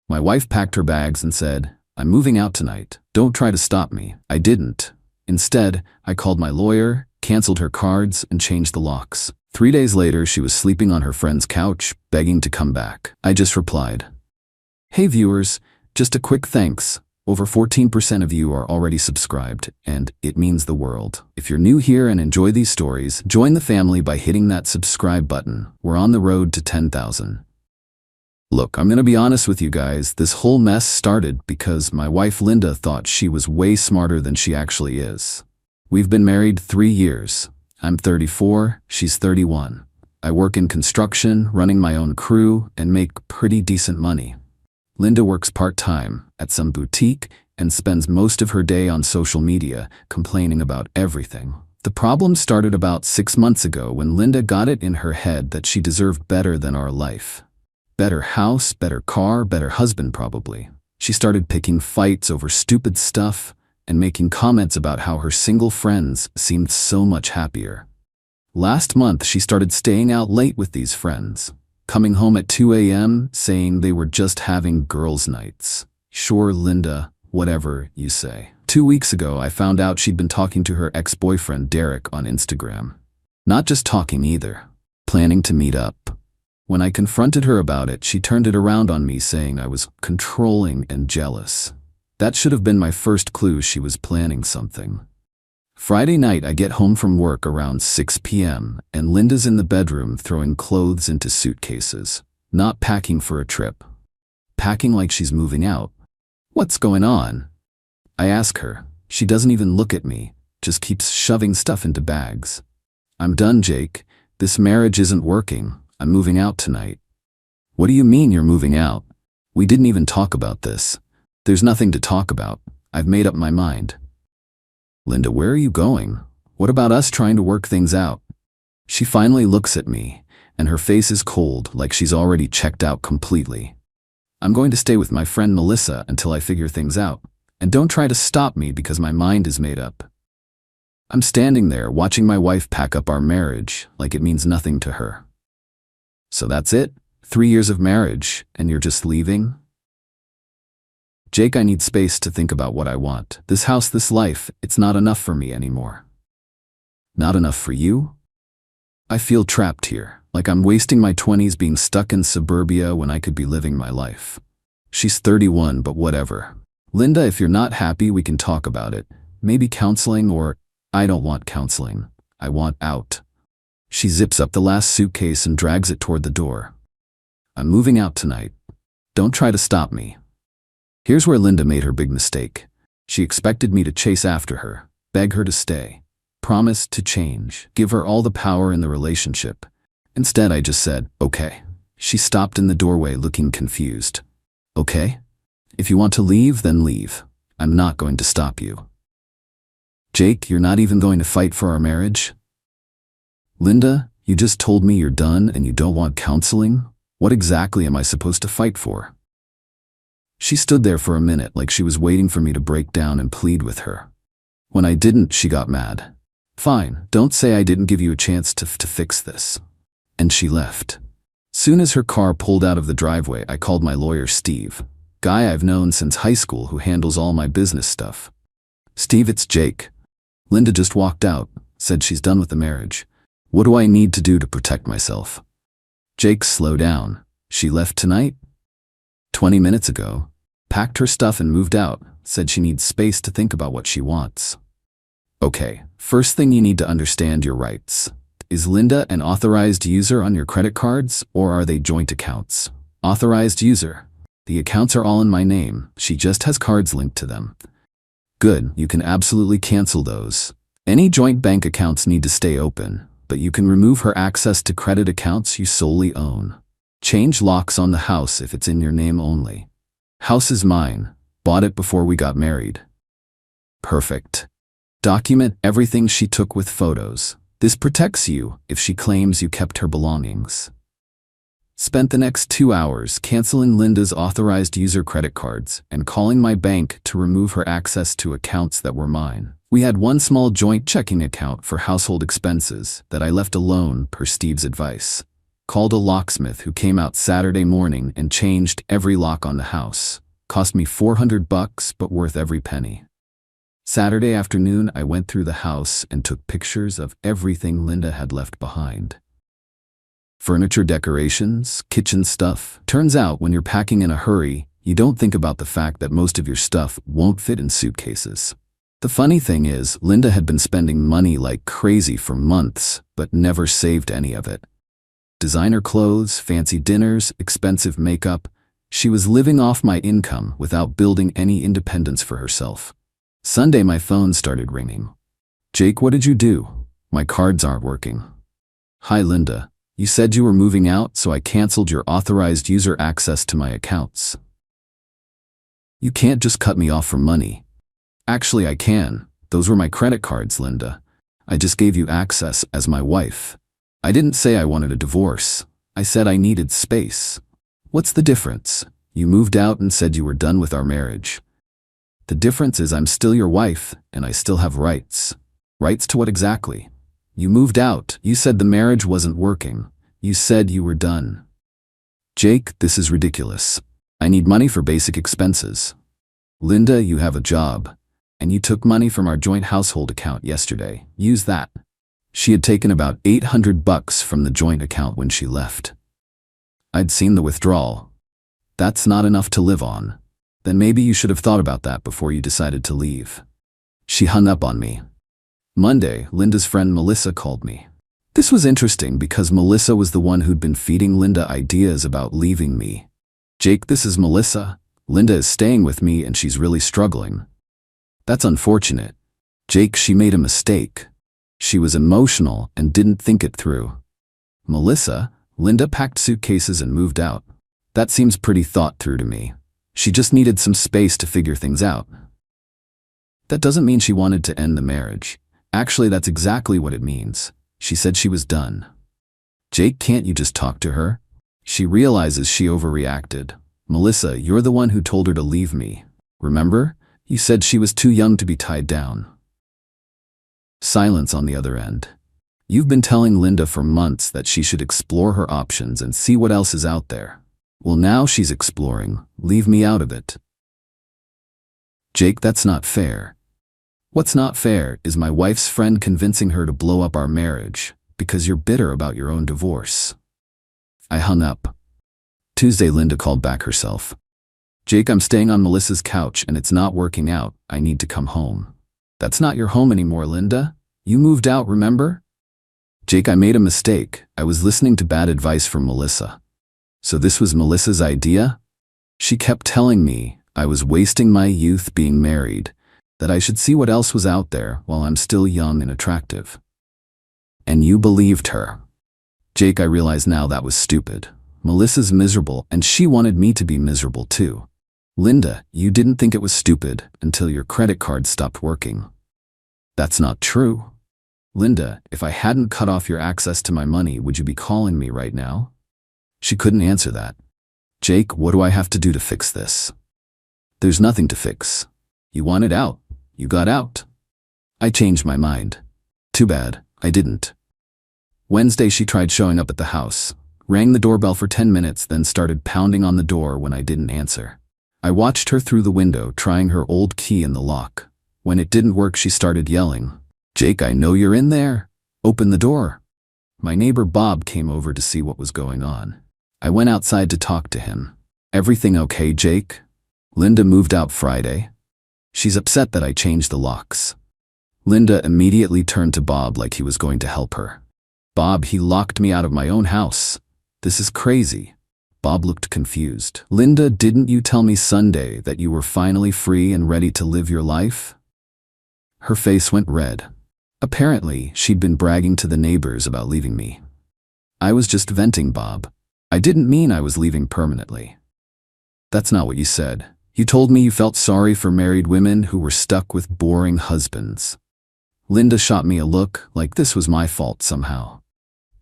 My wife packed her bags and said, "I'm moving out tonight. Don't try to stop me." I didn't. Instead, I called my lawyer, canceled her cards, and changed the locks. 3 days later, she was sleeping on her friend's couch, begging to come back. I just replied, "Hey viewers, just a quick thanks. Over 14% of you are already subscribed, and it means the world. If you're new here and enjoy these stories, join the family by hitting that subscribe button. We're on the road to 10,000. Look, I'm gonna be honest with you guys, this whole mess started because my wife Linda thought she was way smarter than she actually is. We've been married 3 years. I'm 34, she's 31. I work in construction, running my own crew, and make pretty decent money. Linda works part-time at some boutique and spends most of her day on social media, complaining about everything. The problem started about 6 months ago when Linda got it in her head that she deserved better than our life. Better house, better car, better husband probably. She started picking fights over stupid stuff and making comments about how her single friends seemed so much happier. Last month, she started staying out late with these friends, coming home at 2 a.m. saying they were just having girls' nights. Sure, Linda, whatever you say. 2 weeks ago, I found out she'd been talking to her ex-boyfriend Derek on Instagram. Not just talking either, planning to meet up. When I confronted her about it, she turned it around on me saying I was controlling and jealous. That should have been my first clue she was planning something. Friday night, I get home from work around 6 p.m. and Linda's in the bedroom throwing clothes into suitcases, not packing for a trip. Packing like she's moving out. What's going on? I ask her. She doesn't even look at me, just keeps shoving stuff into bags. I'm done, Jake. This marriage isn't working. I'm moving out tonight. What do you mean you're moving out? We didn't even talk about this. There's nothing to talk about. I've made up my mind. Linda, where are you going? What about us trying to work things out? She finally looks at me, and her face is cold, like she's already checked out completely. I'm going to stay with my friend Melissa until I figure things out, and don't try to stop me because my mind is made up. I'm standing there watching my wife pack up our marriage like it means nothing to her. So that's it? 3 years of marriage, and you're just leaving? Jake, I need space to think about what I want. This house, this life, it's not enough for me anymore. Not enough for you? I feel trapped here, like I'm wasting my 20s being stuck in suburbia when I could be living my life. She's 31, but whatever. Linda, if you're not happy, we can talk about it. Maybe counseling, or I don't want counseling. I want out. She zips up the last suitcase and drags it toward the door. I'm moving out tonight. Don't try to stop me. Here's where Linda made her big mistake. She expected me to chase after her, beg her to stay, promise to change, give her all the power in the relationship. Instead, I just said, okay. She stopped in the doorway looking confused. Okay? If you want to leave, then leave. I'm not going to stop you. Jake, you're not even going to fight for our marriage? Linda, you just told me you're done and you don't want counseling? What exactly am I supposed to fight for? She stood there for a minute like she was waiting for me to break down and plead with her. When I didn't, she got mad. Fine, don't say I didn't give you a chance to fix this. And she left. Soon as her car pulled out of the driveway, I called my lawyer Steve, guy I've known since high school who handles all my business stuff. Steve, it's Jake. Linda just walked out, said she's done with the marriage. What do I need to do to protect myself? Jake, slow down. She left tonight? 20 minutes ago. Packed her stuff and moved out, said she needs space to think about what she wants. Okay, first thing you need to understand your rights. Is Linda an authorized user on your credit cards, or are they joint accounts? Authorized user. The accounts are all in my name. She just has cards linked to them. Good, you can absolutely cancel those. Any joint bank accounts need to stay open, but you can remove her access to credit accounts you solely own. Change locks on the house if it's in your name only. House is mine. Bought it before we got married. Perfect. Document everything she took with photos. This protects you if she claims you kept her belongings. Spent the next 2 hours canceling Linda's authorized user credit cards and calling my bank to remove her access to accounts that were mine. We had one small joint checking account for household expenses that I left alone per Steve's advice. Called a locksmith who came out Saturday morning and changed every lock on the house. Cost me $400, but worth every penny. Saturday afternoon, I went through the house and took pictures of everything Linda had left behind. Furniture decorations, kitchen stuff. Turns out when you're packing in a hurry, you don't think about the fact that most of your stuff won't fit in suitcases. The funny thing is, Linda had been spending money like crazy for months, but never saved any of it. Designer clothes, fancy dinners, expensive makeup. She was living off my income without building any independence for herself. Sunday, my phone started ringing. Jake, what did you do? My cards aren't working. Hi, Linda. You said you were moving out, so I canceled your authorized user access to my accounts. You can't just cut me off for money. Actually, I can. Those were my credit cards, Linda. I just gave you access as my wife. I didn't say I wanted a divorce. I said I needed space. What's the difference? You moved out and said you were done with our marriage. The difference is I'm still your wife, and I still have rights. Rights to what exactly? You moved out. You said the marriage wasn't working. You said you were done. Jake, this is ridiculous. I need money for basic expenses. Linda, you have a job. And you took money from our joint household account yesterday. Use that. She had taken about $800 from the joint account when she left. I'd seen the withdrawal. That's not enough to live on. Then maybe you should have thought about that before you decided to leave. She hung up on me. Monday, Linda's friend Melissa called me. This was interesting because Melissa was the one who'd been feeding Linda ideas about leaving me. Jake, this is Melissa. Linda is staying with me and she's really struggling. That's unfortunate. Jake, she made a mistake. She was emotional and didn't think it through. Melissa, Linda packed suitcases and moved out. That seems pretty thought through to me. She just needed some space to figure things out. That doesn't mean she wanted to end the marriage. Actually, that's exactly what it means. She said she was done. Jake, can't you just talk to her? She realizes she overreacted. Melissa, you're the one who told her to leave me. Remember? You said she was too young to be tied down. Silence on the other end. You've been telling Linda for months that she should explore her options and see what else is out there. Well, now she's exploring. Leave me out of it. Jake, that's not fair. What's not fair is my wife's friend convincing her to blow up our marriage because you're bitter about your own divorce. I hung up. Tuesday, Linda called back herself. Jake, I'm staying on Melissa's couch and it's not working out. I need to come home. That's not your home anymore, Linda. You moved out, remember? Jake, I made a mistake. I was listening to bad advice from Melissa. So this was Melissa's idea? She kept telling me I was wasting my youth being married, that I should see what else was out there while I'm still young and attractive. And you believed her. Jake, I realize now that was stupid. Melissa's miserable and she wanted me to be miserable too. Linda, you didn't think it was stupid until your credit card stopped working. That's not true. Linda, if I hadn't cut off your access to my money, would you be calling me right now? She couldn't answer that. Jake, what do I have to do to fix this? There's nothing to fix. You wanted out. You got out. I changed my mind. Too bad, I didn't. Wednesday, she tried showing up at the house, rang the doorbell for 10 minutes, then started pounding on the door when I didn't answer. I watched her through the window, trying her old key in the lock. When it didn't work, she started yelling, Jake, I know you're in there. Open the door. My neighbor Bob came over to see what was going on. I went outside to talk to him. Everything okay, Jake? Linda moved out Friday. She's upset that I changed the locks. Linda immediately turned to Bob like he was going to help her. Bob, he locked me out of my own house. This is crazy. Bob looked confused. Linda, didn't you tell me Sunday that you were finally free and ready to live your life? Her face went red. Apparently, she'd been bragging to the neighbors about leaving me. I was just venting, Bob. I didn't mean I was leaving permanently. That's not what you said. You told me you felt sorry for married women who were stuck with boring husbands. Linda shot me a look like this was my fault somehow.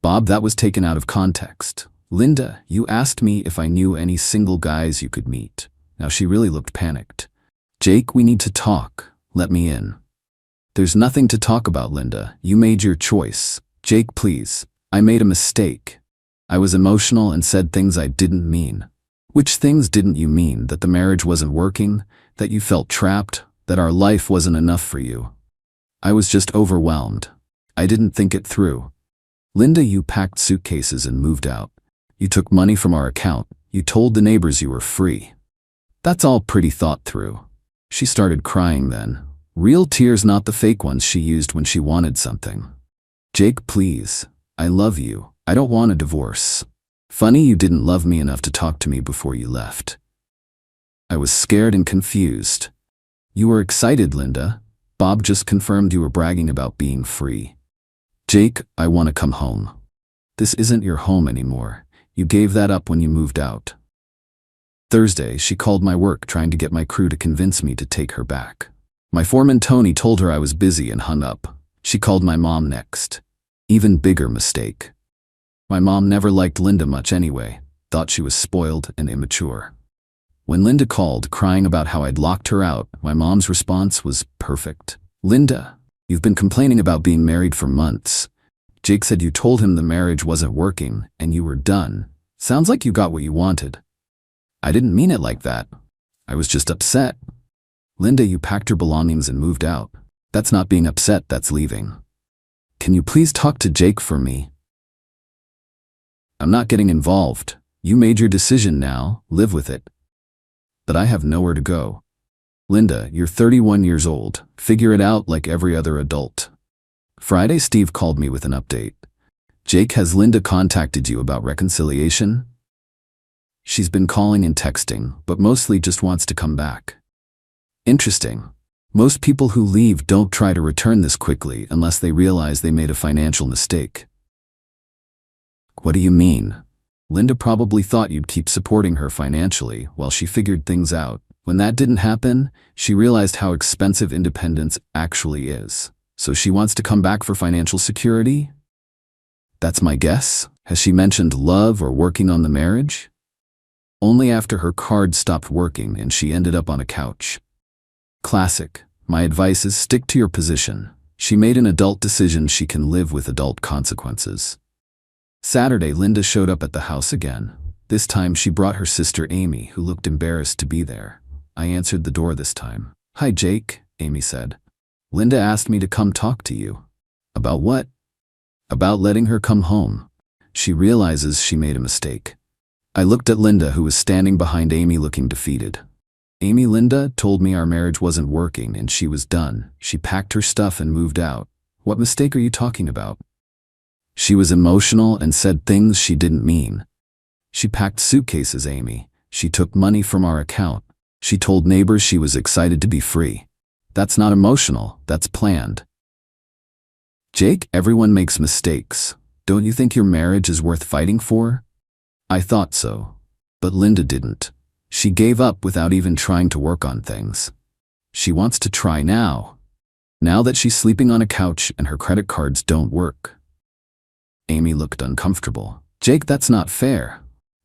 Bob, that was taken out of context. Linda, you asked me if I knew any single guys you could meet. Now she really looked panicked. Jake, we need to talk. Let me in. There's nothing to talk about, Linda. You made your choice. Jake, please. I made a mistake. I was emotional and said things I didn't mean. Which things didn't you mean? That the marriage wasn't working? That you felt trapped? That our life wasn't enough for you? I was just overwhelmed. I didn't think it through. Linda, you packed suitcases and moved out. You took money from our account. You told the neighbors you were free. That's all pretty thought through. She started crying then. Real tears, not the fake ones she used when she wanted something. Jake, please. I love you. I don't want a divorce. Funny you didn't love me enough to talk to me before you left. I was scared and confused. You were excited, Linda. Bob just confirmed you were bragging about being free. Jake, I want to come home. This isn't your home anymore. You gave that up when you moved out. Thursday, she called my work trying to get my crew to convince me to take her back. My foreman Tony told her I was busy and hung up. She called my mom next. Even bigger mistake. My mom never liked Linda much anyway, thought she was spoiled and immature. When Linda called, crying about how I'd locked her out, my mom's response was perfect. Linda, you've been complaining about being married for months. Jake said you told him the marriage wasn't working and you were done. Sounds like you got what you wanted. I didn't mean it like that. I was just upset. Linda, you packed your belongings and moved out. That's not being upset, that's leaving. Can you please talk to Jake for me? I'm not getting involved. You made your decision now, live with it. But I have nowhere to go. Linda, you're 31 years old. Figure it out like every other adult. Friday, Steve called me with an update. Jake, has Linda contacted you about reconciliation? She's been calling and texting, but mostly just wants to come back. Interesting. Most people who leave don't try to return this quickly unless they realize they made a financial mistake. What do you mean? Linda probably thought you'd keep supporting her financially while she figured things out. When that didn't happen, she realized how expensive independence actually is. So she wants to come back for financial security? That's my guess. Has she mentioned love or working on the marriage? Only after her card stopped working and she ended up on a couch. Classic. My advice is stick to your position. She made an adult decision, she can live with adult consequences. Saturday, Linda showed up at the house again. This time she brought her sister Amy, who looked embarrassed to be there. I answered the door this time. Hi Jake, Amy said. Linda asked me to come talk to you. About what? About letting her come home. She realizes she made a mistake. I looked at Linda, who was standing behind Amy looking defeated. Amy, Linda told me our marriage wasn't working and she was done. She packed her stuff and moved out. What mistake are you talking about? She was emotional and said things she didn't mean. She packed suitcases, Amy. She took money from our account. She told neighbors she was excited to be free. That's not emotional, that's planned. Jake, everyone makes mistakes. Don't you think your marriage is worth fighting for? I thought so. But Linda didn't. She gave up without even trying to work on things. She wants to try now. Now that she's sleeping on a couch and her credit cards don't work. Amy looked uncomfortable. Jake, that's not fair.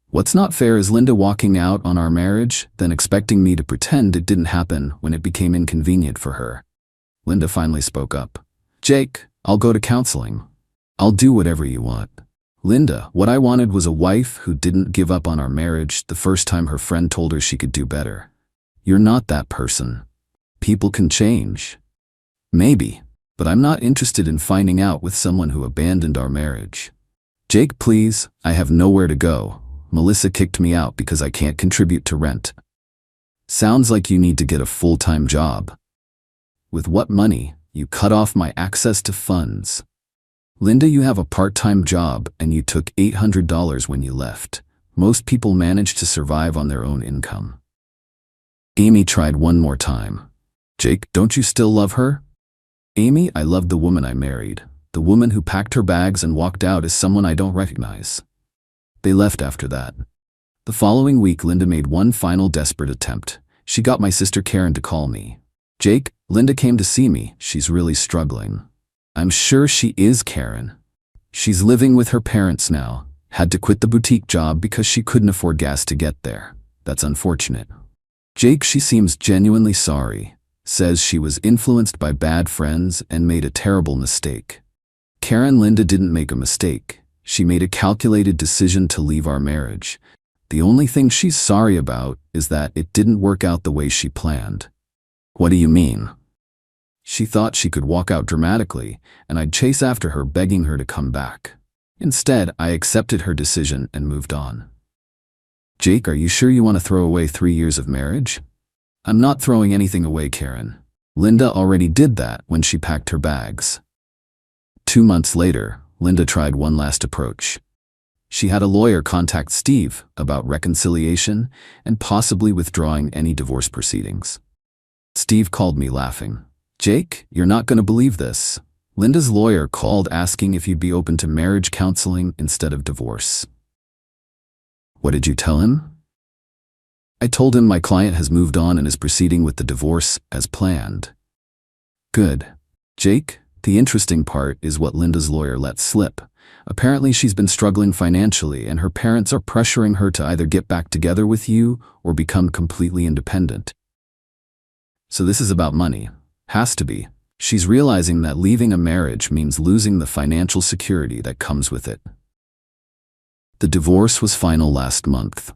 What's not fair is Linda walking out on our marriage, then expecting me to pretend it didn't happen when it became inconvenient for her. Linda finally spoke up. Jake, I'll go to counseling. I'll do whatever you want. Linda, what I wanted was a wife who didn't give up on our marriage the first time her friend told her she could do better. You're not that person. People can change. Maybe, but I'm not interested in finding out with someone who abandoned our marriage. Jake, please, I have nowhere to go. Melissa kicked me out because I can't contribute to rent. Sounds like you need to get a full-time job. With what money? You cut off my access to funds. Linda, you have a part-time job and you took $800 when you left. Most people manage to survive on their own income. Amy tried one more time. Jake, don't you still love her? Amy, I loved the woman I married. The woman who packed her bags and walked out is someone I don't recognize. They left after that. The following week, Linda made one final desperate attempt. She got my sister Karen to call me. Jake, Linda came to see me. She's really struggling. I'm sure she is, Karen. She's living with her parents now. Had to quit the boutique job because she couldn't afford gas to get there. That's unfortunate. Jake, she seems genuinely sorry. Says she was influenced by bad friends and made a terrible mistake. Karen, Linda didn't make a mistake. She made a calculated decision to leave our marriage. The only thing she's sorry about is that it didn't work out the way she planned. What do you mean? She thought she could walk out dramatically, and I'd chase after her begging her to come back. Instead, I accepted her decision and moved on. Jake, are you sure you want to throw away 3 years of marriage? I'm not throwing anything away, Karen. Linda already did that when she packed her bags. 2 months later, Linda tried one last approach. She had a lawyer contact Steve about reconciliation and possibly withdrawing any divorce proceedings. Steve called me laughing. Jake, you're not going to believe this. Linda's lawyer called asking if you'd be open to marriage counseling instead of divorce. What did you tell him? I told him my client has moved on and is proceeding with the divorce as planned. Good. Jake, the interesting part is what Linda's lawyer let slip. Apparently she's been struggling financially and her parents are pressuring her to either get back together with you or become completely independent. So this is about money. Has to be. She's realizing that leaving a marriage means losing the financial security that comes with it. The divorce was final last month.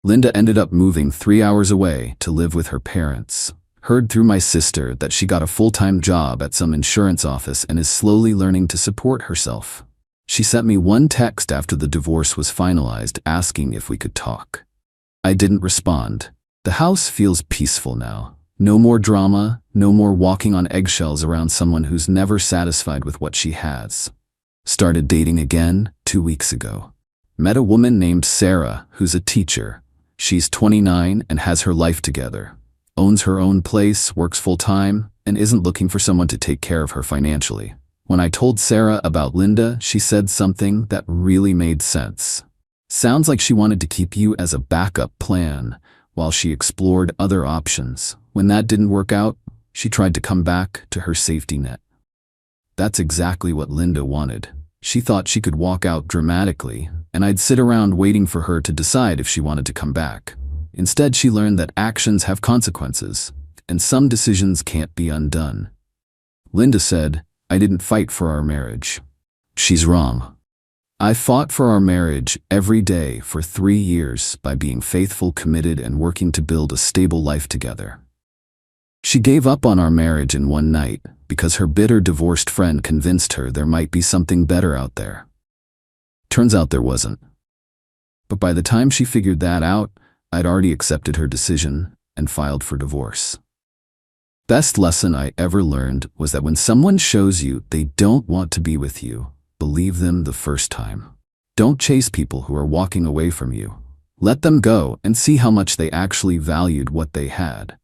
Linda ended up moving 3 hours away to live with her parents. Heard through my sister that she got a full-time job at some insurance office and is slowly learning to support herself. She sent me one text after the divorce was finalized asking if we could talk. I didn't respond. The house feels peaceful now. No more drama, no more walking on eggshells around someone who's never satisfied with what she has. Started dating again 2 weeks ago. Met a woman named Sarah who's a teacher. She's 29 and has her life together. Owns her own place, works full-time, and isn't looking for someone to take care of her financially. When I told Sarah about Linda, she said something that really made sense. Sounds like she wanted to keep you as a backup plan while she explored other options. When that didn't work out, she tried to come back to her safety net. That's exactly what Linda wanted. She thought she could walk out dramatically, and I'd sit around waiting for her to decide if she wanted to come back. Instead, she learned that actions have consequences, and some decisions can't be undone. Linda said, I didn't fight for our marriage. She's wrong. I fought for our marriage every day for 3 years by being faithful, committed, and working to build a stable life together. She gave up on our marriage in one night because her bitter divorced friend convinced her there might be something better out there. Turns out there wasn't. But by the time she figured that out, I'd already accepted her decision and filed for divorce. Best lesson I ever learned was that when someone shows you they don't want to be with you, believe them the first time. Don't chase people who are walking away from you. Let them go and see how much they actually valued what they had.